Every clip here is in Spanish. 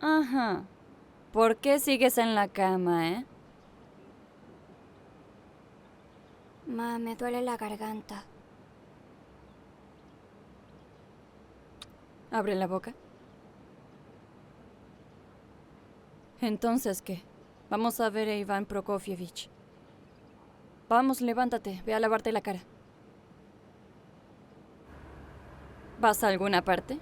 Ajá. ¿Por qué sigues en la cama, Ma, me duele la garganta. Abre la boca. Entonces, ¿qué? Vamos a ver a Iván Prokofievich. Vamos, levántate. Ve a lavarte la cara. ¿Vas a alguna parte?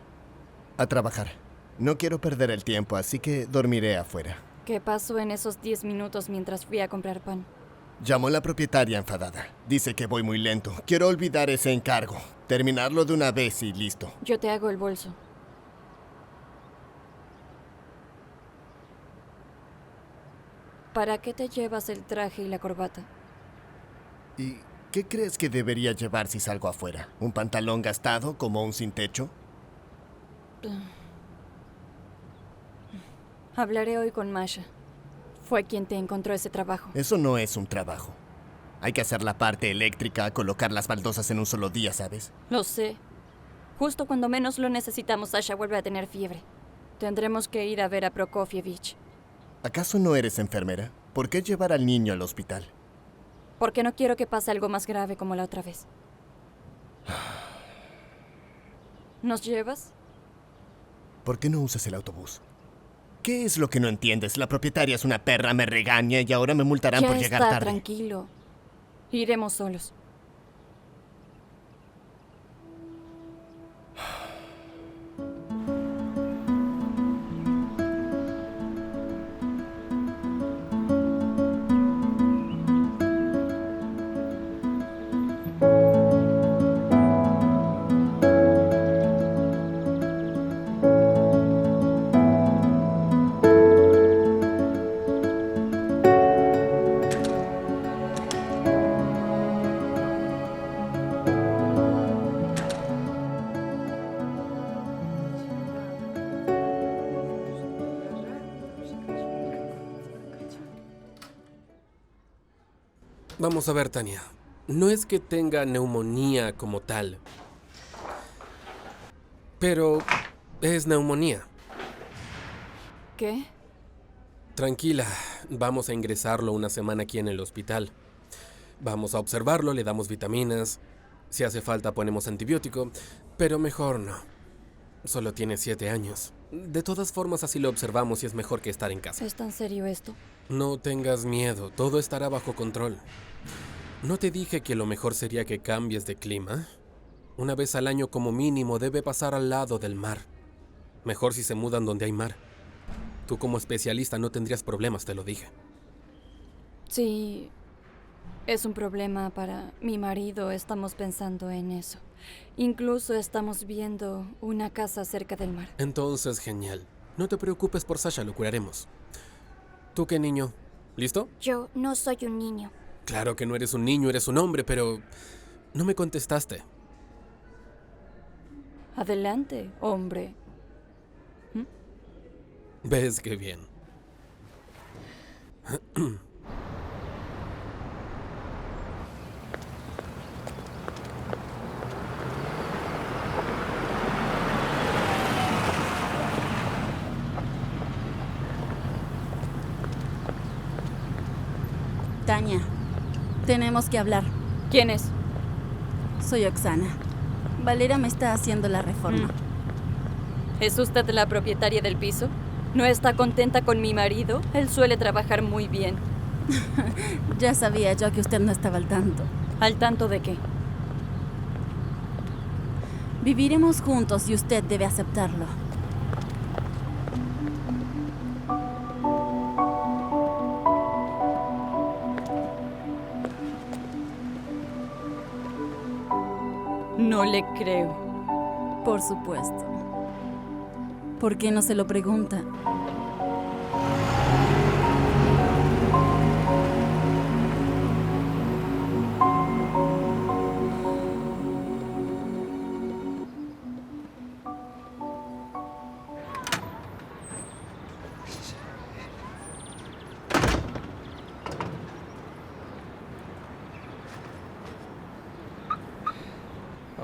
A trabajar. No quiero perder el tiempo, así que dormiré afuera. ¿Qué pasó en esos 10 minutos mientras fui a comprar pan? Llamó la propietaria enfadada. Dice que voy muy lento. Quiero olvidar ese encargo. Terminarlo de una vez y listo. Yo te hago el bolso. ¿Para qué te llevas el traje y la corbata? ¿Y qué crees que debería llevar si salgo afuera? ¿Un pantalón gastado como un sin techo? Hablaré hoy con Masha. Fue quien te encontró ese trabajo. Eso no es un trabajo. Hay que hacer la parte eléctrica, colocar las baldosas en un solo día, ¿sabes? Lo sé. Justo cuando menos lo necesitamos, Sasha vuelve a tener fiebre. Tendremos que ir a ver a Prokofievich. ¿Acaso no eres enfermera? ¿Por qué llevar al niño al hospital? Porque no quiero que pase algo más grave como la otra vez. ¿Nos llevas? ¿Por qué no usas el autobús? ¿Qué es lo que no entiendes? La propietaria es una perra, me regaña y ahora me multarán Ya por llegar está, tarde. tranquilo. Iremos solos. Vamos a ver, Tania. No es que tenga neumonía como tal, pero es neumonía. ¿Qué? Tranquila, vamos a ingresarlo una semana aquí en el hospital. Vamos a observarlo, le damos vitaminas. Si hace falta ponemos antibiótico, pero mejor no. Solo tiene 7 años. De todas formas, así lo observamos y es mejor que estar en casa. ¿Es tan serio esto? No tengas miedo, todo estará bajo control. ¿No te dije que lo mejor sería que cambies de clima? Una vez al año como mínimo debe pasar al lado del mar. Mejor si se mudan donde hay mar. Tú como especialista no tendrías problemas, te lo dije. Sí, es un problema para mi marido. Estamos pensando en eso. Incluso estamos viendo una casa cerca del mar. Entonces, genial. No te preocupes por Sasha, lo curaremos. ¿Tú qué niño? ¿Listo? Yo no soy un niño. Claro que no eres un niño, eres un hombre, pero no me contestaste. Adelante, hombre. ¿Ves qué bien? Tania, tenemos que hablar. ¿Quién es? Soy Oksana. Valera me está haciendo la reforma. ¿Es usted la propietaria del piso? ¿No está contenta con mi marido? Él suele trabajar muy bien. Ya sabía yo que usted no estaba al tanto. ¿Al tanto de qué? Viviremos juntos y usted debe aceptarlo. No le creo. Por supuesto. ¿Por qué no se lo pregunta?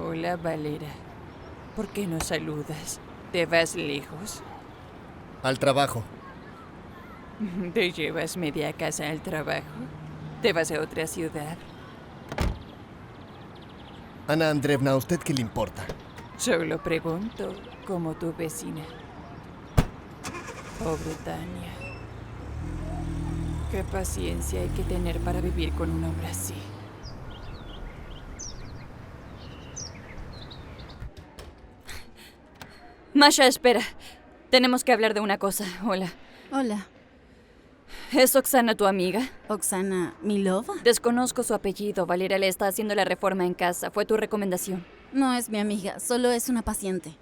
Hola, Valera. ¿Por qué no saludas? ¿Te vas lejos? Al trabajo. ¿Te llevas media casa al trabajo? ¿Te vas a otra ciudad? Ana Andreevna, ¿a usted qué le importa? Solo pregunto, como tu vecina. Pobre Tania. Qué paciencia hay que tener para vivir con un hombre así. Masha, espera. Tenemos que hablar de una cosa. Hola. Hola, ¿Es Oksana tu amiga? Oksana Milova. Desconozco su apellido. Valeria le está haciendo la reforma en casa. Fue tu recomendación. No es mi amiga, solo es una paciente.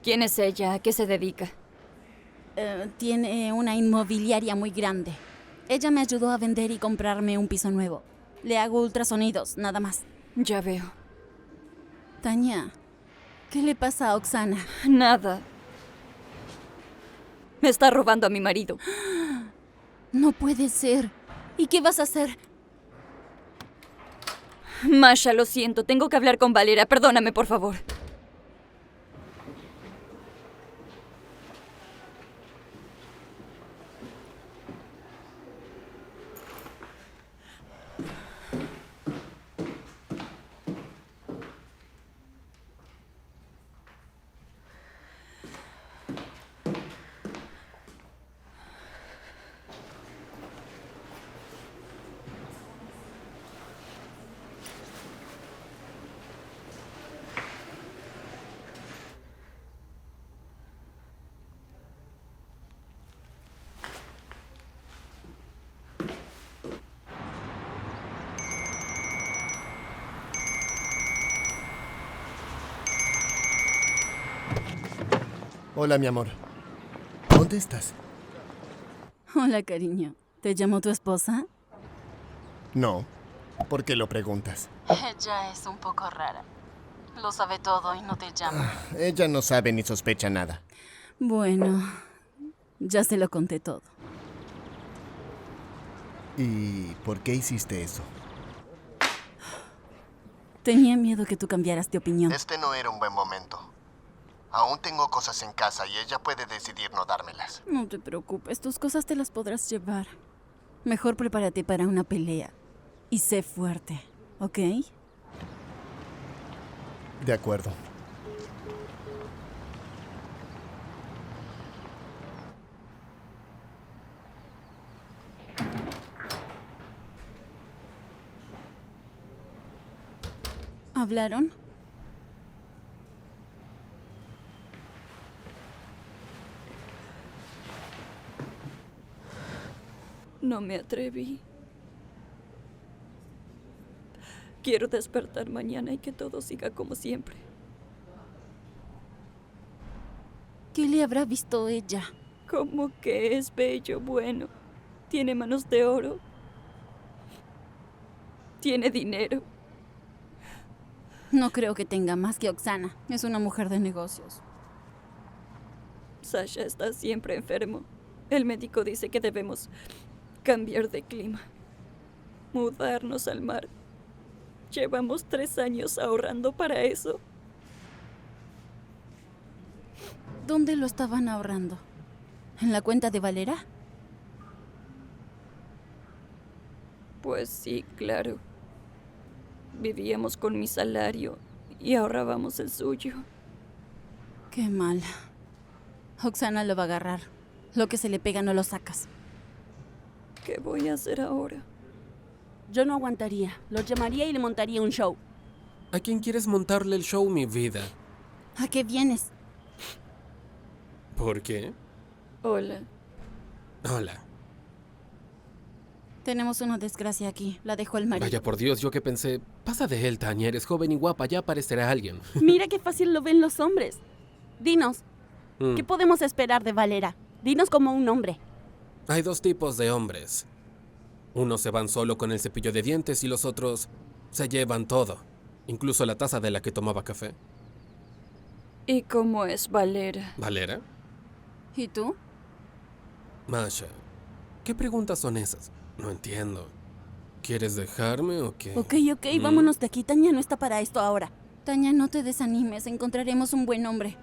¿Quién es ella? ¿A qué se dedica? Tiene una inmobiliaria muy grande. Ella me ayudó a vender y comprarme un piso nuevo. Le hago ultrasonidos, nada más. Ya veo. Tania, ¿qué le pasa a Oksana? Nada. Me está robando a mi marido. No puede ser. ¿Y qué vas a hacer? Masha, lo siento. Tengo que hablar con Valeria. Perdóname, por favor. Hola, mi amor. ¿Dónde estás? Hola, cariño. ¿Te llamó tu esposa? No. ¿Por qué lo preguntas? Ella es un poco rara. Lo sabe todo y no te llama. Ella no sabe ni sospecha nada. Bueno, ya se lo conté todo. ¿Y por qué hiciste eso? Tenía miedo que tú cambiaras de opinión. Este no era un buen momento. Aún tengo cosas en casa y ella puede decidir no dármelas. No te preocupes, tus cosas te las podrás llevar. Mejor prepárate para una pelea. Y sé fuerte, ¿ok? De acuerdo. ¿Hablaron? No me atreví. Quiero despertar mañana y que todo siga como siempre. ¿Qué le habrá visto ella? Como que es bello, bueno. Tiene manos de oro. Tiene dinero. No creo que tenga más que Oksana. Es una mujer de negocios. Sasha está siempre enfermo. El médico dice que debemos cambiar de clima. Mudarnos al mar. Llevamos 3 años ahorrando para eso. ¿Dónde lo estaban ahorrando? ¿En la cuenta de Valera? Pues sí, claro. Vivíamos con mi salario y ahorrábamos el suyo. Qué mal. Oksana lo va a agarrar. Lo que se le pega no lo sacas. ¿Qué voy a hacer ahora? Yo no aguantaría. Lo llamaría y le montaría un show. ¿A quién quieres montarle el show, mi vida? ¿A qué vienes? ¿Por qué? Hola. Hola. Tenemos una desgracia aquí. La dejó el marido. Vaya por Dios, yo que pensé, pasa de él, Tania, eres joven y guapa, ya aparecerá alguien. Mira qué fácil lo ven los hombres. Dinos, Mm. ¿qué podemos esperar de Valera? Dinos como un hombre. Hay dos tipos de hombres. Unos se van solo con el cepillo de dientes y los otros se llevan todo, incluso la taza de la que tomaba café. ¿Y cómo es Valera? ¿Valera? ¿Y tú? Masha, ¿qué preguntas son esas? No entiendo. ¿Quieres dejarme o qué? Ok, vámonos de aquí. Tania no está para esto ahora. Tania, no te desanimes. Encontraremos un buen hombre.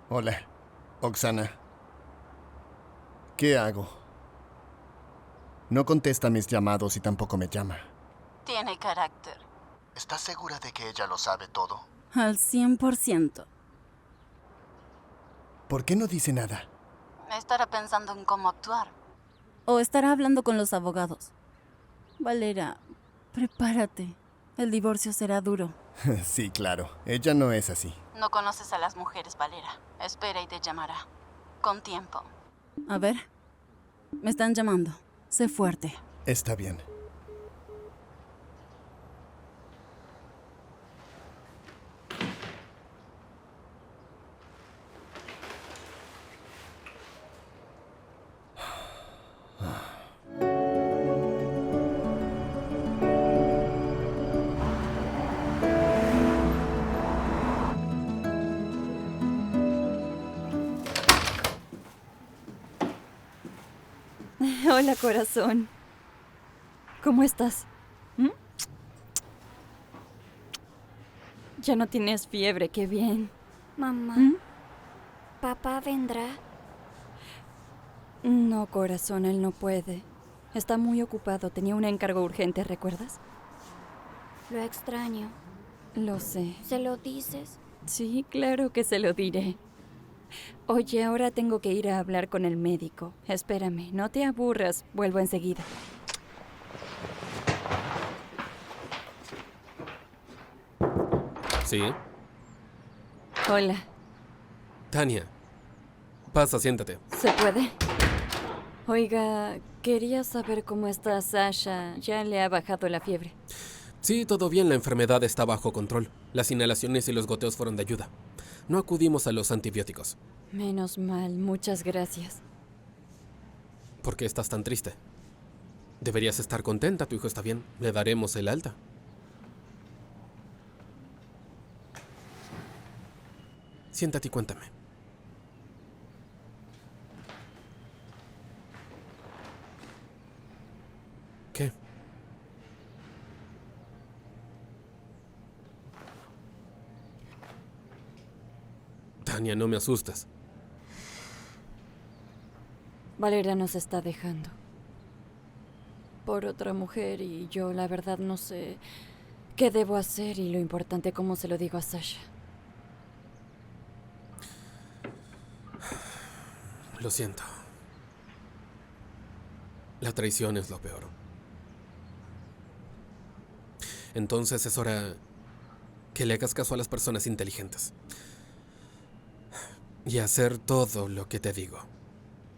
Hola, Oksana. ¿Qué hago? No contesta mis llamados y tampoco me llama. Tiene carácter. ¿Estás segura de que ella lo sabe todo? Al 100%. ¿Por qué no dice nada? Estará pensando en cómo actuar. O estará hablando con los abogados. Valera, prepárate. El divorcio será duro. Sí, claro. Ella no es así. No conoces a las mujeres, Valera. Espera y te llamará. Con tiempo. A ver. Me están llamando. Sé fuerte. Está bien. Hola, corazón. ¿Cómo estás? ¿Mm? Ya no tienes fiebre, qué bien. Mamá, ¿Mm? ¿papá vendrá? No, corazón, él no puede. Está muy ocupado, tenía un encargo urgente, ¿recuerdas? Lo extraño. Lo sé. ¿Se lo dices? Sí, claro que se lo diré. Oye, ahora tengo que ir a hablar con el médico. Espérame, no te aburras, vuelvo enseguida. ¿Sí? Hola, Tania, pasa, siéntate. ¿se puede? Oiga, quería saber cómo está Sasha. ¿Ya le ha bajado la fiebre? Sí, todo bien, la enfermedad está bajo control. Las inhalaciones y los goteos fueron de ayuda. No acudimos a los antibióticos. Menos mal, muchas gracias. ¿Por qué estás tan triste? Deberías estar contenta, tu hijo está bien. Le daremos el alta. Siéntate y cuéntame. ¿Qué? Tania, no me asustas. Valera nos está dejando. Por otra mujer y yo la verdad no sé qué debo hacer y lo importante cómo se lo digo a Sasha. Lo siento. La traición es lo peor. Entonces es hora que le hagas caso a las personas inteligentes. Y hacer todo lo que te digo.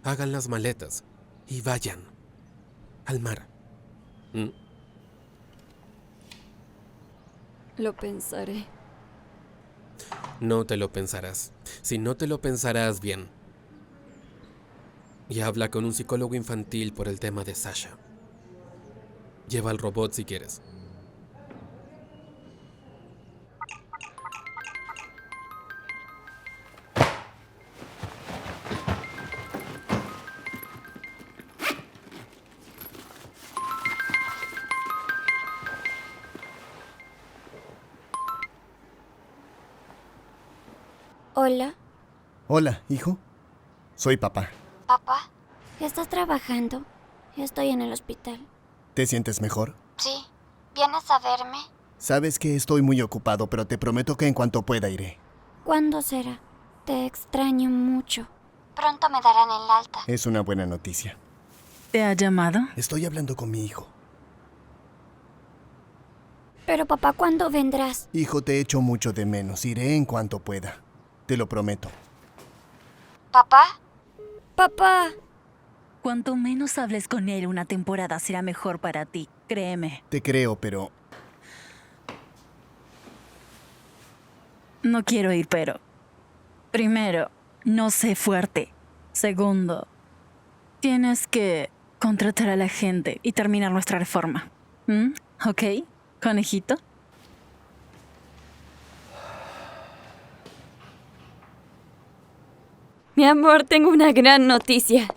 Hagan las maletas y vayan al mar. ¿Mm? Lo pensaré. No te lo pensarás. Si no te lo pensarás bien, y habla con un psicólogo infantil por el tema de Sasha. Lleva al robot si quieres. Hola, Hola, hijo. Soy papá. papá. ¿Estás trabajando? Estoy en el hospital. ¿Te sientes mejor? Sí. ¿Vienes a verme? Sabes que estoy muy ocupado, pero te prometo que en cuanto pueda iré. ¿Cuándo será? Te extraño mucho. Pronto me darán el alta. Es una buena noticia. ¿Te ha llamado? Estoy hablando con mi hijo. Pero papá, ¿cuándo vendrás? Hijo, te echo mucho de menos. Iré en cuanto pueda. Te lo prometo. ¿Papá? Papá. Cuanto menos hables con él una temporada será mejor para ti, créeme. Te creo, pero No quiero ir, pero... Primero, no sé fuerte. Segundo, tienes que contratar a la gente y terminar nuestra reforma. ¿Ok, conejito? Mi amor, tengo una gran noticia.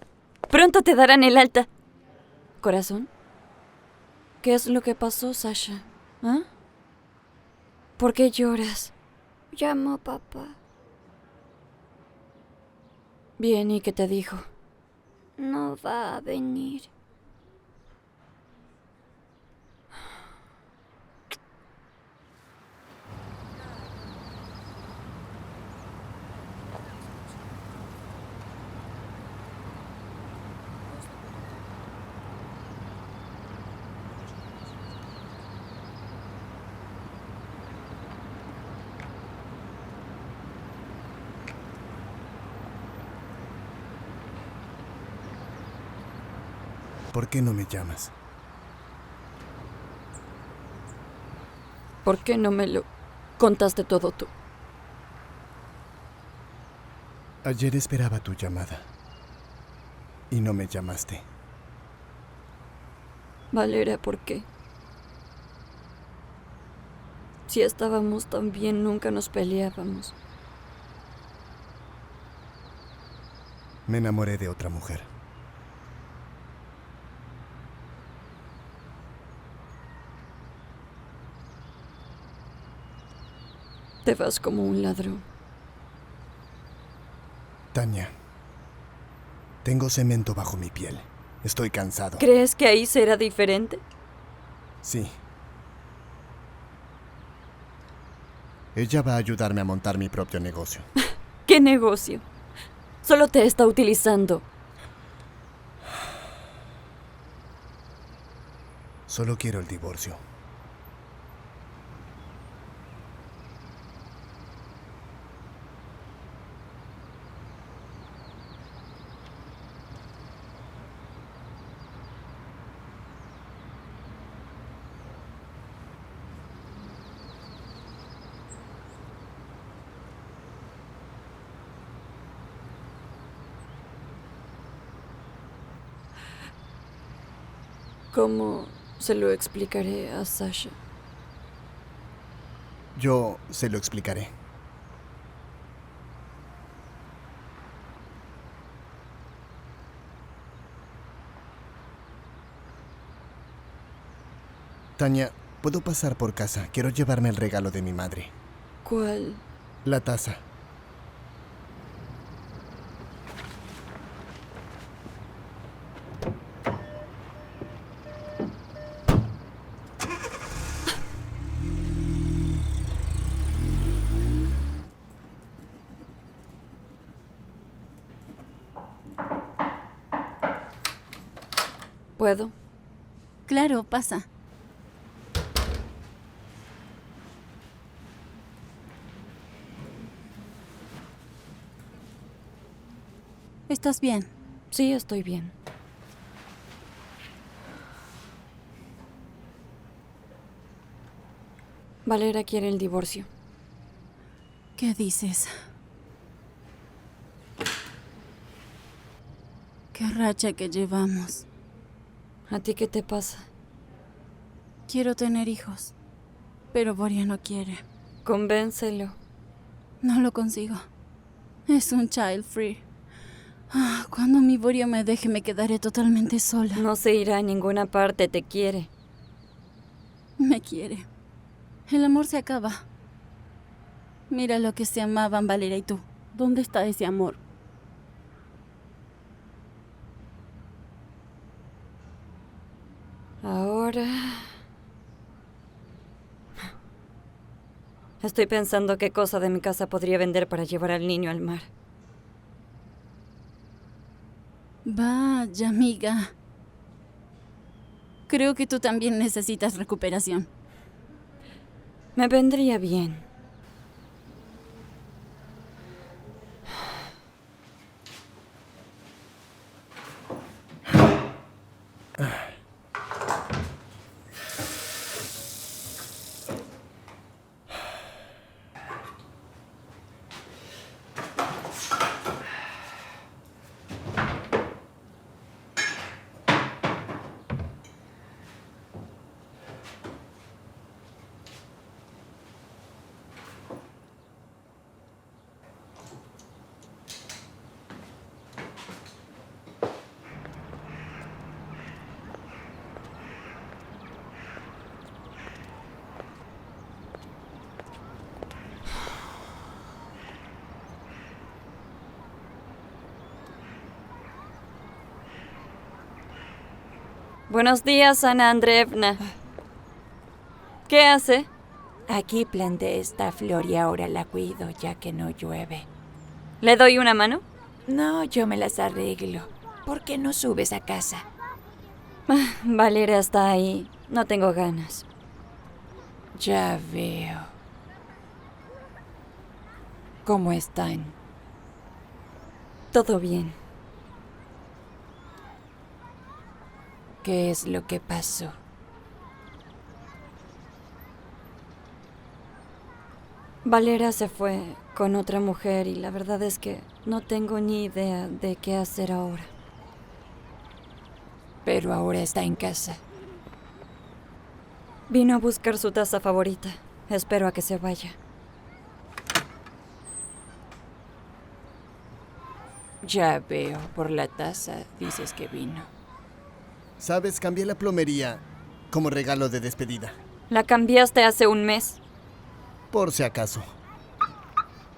Pronto te darán el alta. Corazón, ¿qué es lo que pasó, Sasha? ¿Ah? ¿Por qué lloras? Llamo papá. Bien, ¿y qué te dijo? No va a venir. ¿por qué no me llamas? ¿Por qué no me lo contaste todo tú? Ayer esperaba tu llamada. Y no me llamaste. Valera, ¿por qué? Si estábamos tan bien, nunca nos peleábamos. Me enamoré de otra mujer. Te vas como un ladrón. Tania, tengo cemento bajo mi piel. Estoy cansado. ¿Crees que ahí será diferente? Sí. Ella va a ayudarme a montar mi propio negocio. ¿Qué negocio? Solo te está utilizando. Solo quiero el divorcio. ¿Cómo se lo explicaré a Sasha? Yo se lo explicaré. Tania, ¿puedo pasar por casa? Quiero llevarme el regalo de mi madre. ¿Cuál? La taza. ¿Puedo? Claro, pasa. ¿Estás bien? Sí, estoy bien. Valera quiere el divorcio. ¿Qué dices? Qué racha que llevamos. ¿A ti qué te pasa? Quiero tener hijos, pero Boria no quiere. Convéncelo. No lo consigo. Es un child free. Cuando mi Boria me deje me quedaré totalmente sola. No se irá a ninguna parte, te quiere. Me quiere. El amor se acaba. Mira lo que se amaban Valeria y tú. ¿Dónde está ese amor? Ahora... Estoy pensando qué cosa de mi casa podría vender para llevar al niño al mar. Vaya, amiga. Creo que tú también necesitas recuperación. Me vendría bien. Buenos días, Ana Andreevna. ¿Qué hace? Aquí planté esta flor y ahora la cuido ya que no llueve. ¿Le doy una mano? No, yo me las arreglo. ¿Por qué no subes a casa? Valeria está ahí. No tengo ganas. Ya veo. ¿Cómo están? Todo bien. ¿Qué es lo que pasó? Valeria se fue con otra mujer y la verdad es que no tengo ni idea de qué hacer ahora. Pero ahora está en casa. Vino a buscar su taza favorita. Espero a que se vaya. Ya veo, por la taza dices que vino. ¿Sabes? Cambié la plomería como regalo de despedida. La cambiaste hace un mes. Por si acaso.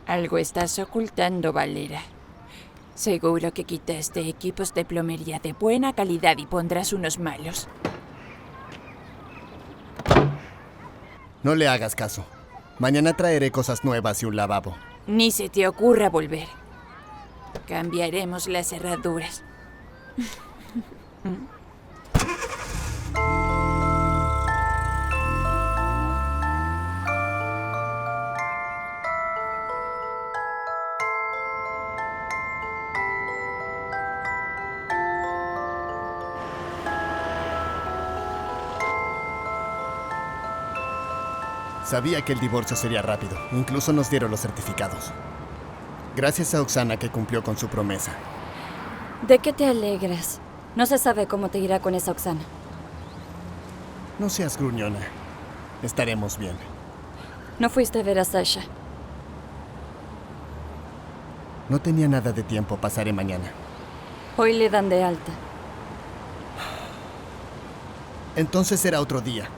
Algo estás ocultando, Valera. Seguro que quitaste equipos de plomería de buena calidad y pondrás unos malos. No le hagas caso. Mañana traeré cosas nuevas y un lavabo. Ni se te ocurra volver. Cambiaremos las cerraduras. Sabía que el divorcio sería rápido. Incluso nos dieron los certificados. Gracias a Oksana que cumplió con su promesa. ¿De qué te alegras? No se sabe cómo te irá con esa Oksana. No seas gruñona. Estaremos bien. No fuiste a ver a Sasha. No tenía nada de tiempo. Pasaré mañana. Hoy le dan de alta. Entonces será otro día.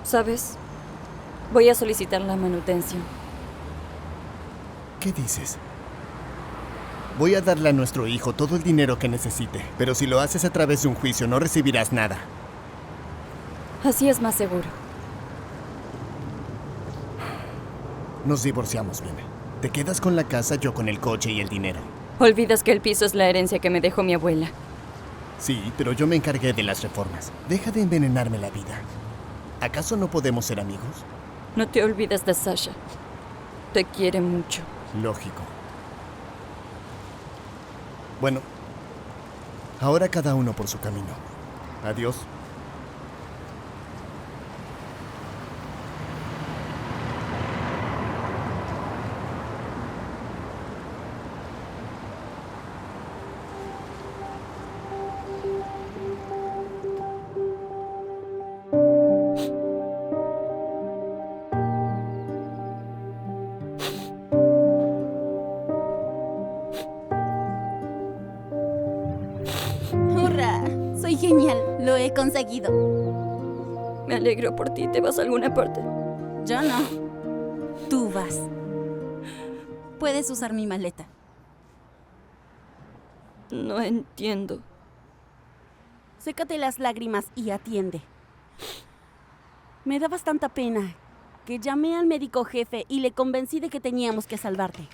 ¿Sabes? Voy a solicitar la manutención. ¿Qué dices? Voy a darle a nuestro hijo todo el dinero que necesite, pero si lo haces a través de un juicio no recibirás nada. Así es más seguro. Nos divorciamos bien. Te quedas con la casa, yo con el coche y el dinero. Olvidas que el piso es la herencia que me dejó mi abuela. Sí, pero yo me encargué de las reformas. Deja de envenenarme la vida. ¿Acaso no podemos ser amigos? No te olvides de Sasha. Te quiere mucho. Lógico. Bueno, ahora cada uno por su camino. Adiós. ¡Qué genial! Lo he conseguido. Me alegro por ti. ¿Te vas a alguna parte? Yo no. Tú vas. Puedes usar mi maleta. No entiendo. Sécate las lágrimas y atiende. Me dabas tanta pena que llamé al médico jefe y le convencí de que teníamos que salvarte.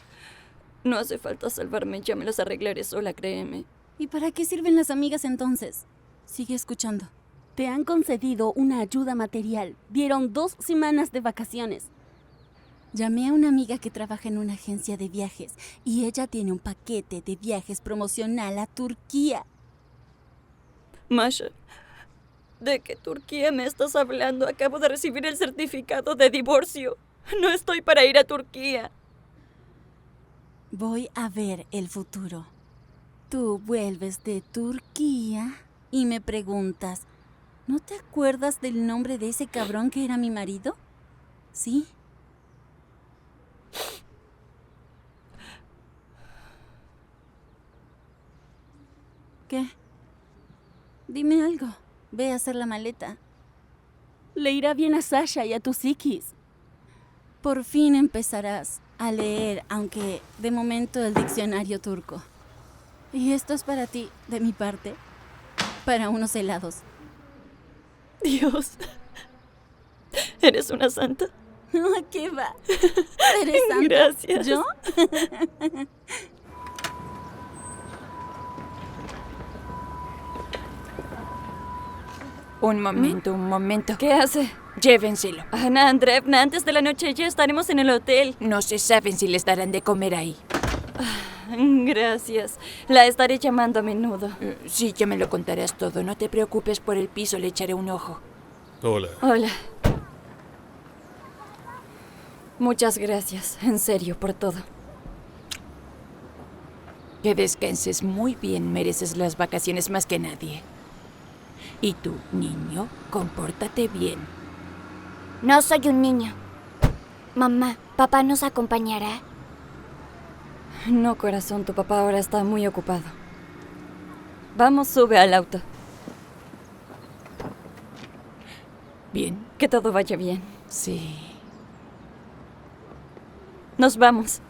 No hace falta salvarme. Ya me los arreglaré sola, créeme. ¿Y para qué sirven las amigas entonces? Sigue escuchando. Te han concedido una ayuda material. Dieron 2 semanas de vacaciones. Llamé a una amiga que trabaja en una agencia de viajes y ella tiene un paquete de viajes promocional a Turquía. Masha, ¿de qué Turquía me estás hablando? Acabo de recibir el certificado de divorcio. No estoy para ir a Turquía. Voy a ver el futuro. Tú vuelves de Turquía y me preguntas, ¿no te acuerdas del nombre de ese cabrón que era mi marido? ¿Sí? ¿Qué? Dime algo. Ve a hacer la maleta. Le irá bien a Sasha y a tus psiquis. Por fin empezarás a leer, aunque de momento el diccionario turco. Y esto es para ti, de mi parte, para unos helados. Dios, ¿eres una santa? ¿Qué va? ¿Eres santa? Gracias. ¿Yo? Un momento. ¿Qué hace? Llévenselo. Ana Andreevna, antes de la noche ya estaremos en el hotel. No se saben si les darán de comer ahí. Gracias. La estaré llamando a menudo. Sí, ya me lo contarás todo. No te preocupes por el piso, le echaré un ojo. Hola. Hola. Muchas gracias, en serio, por todo. Que descanses muy bien. Mereces las vacaciones más que nadie. Y tú, niño, compórtate bien. No soy un niño. Mamá, ¿papá nos acompañará? No, corazón, tu papá ahora está muy ocupado. Vamos, sube al auto. Bien, Que todo vaya bien. sí. Nos vamos.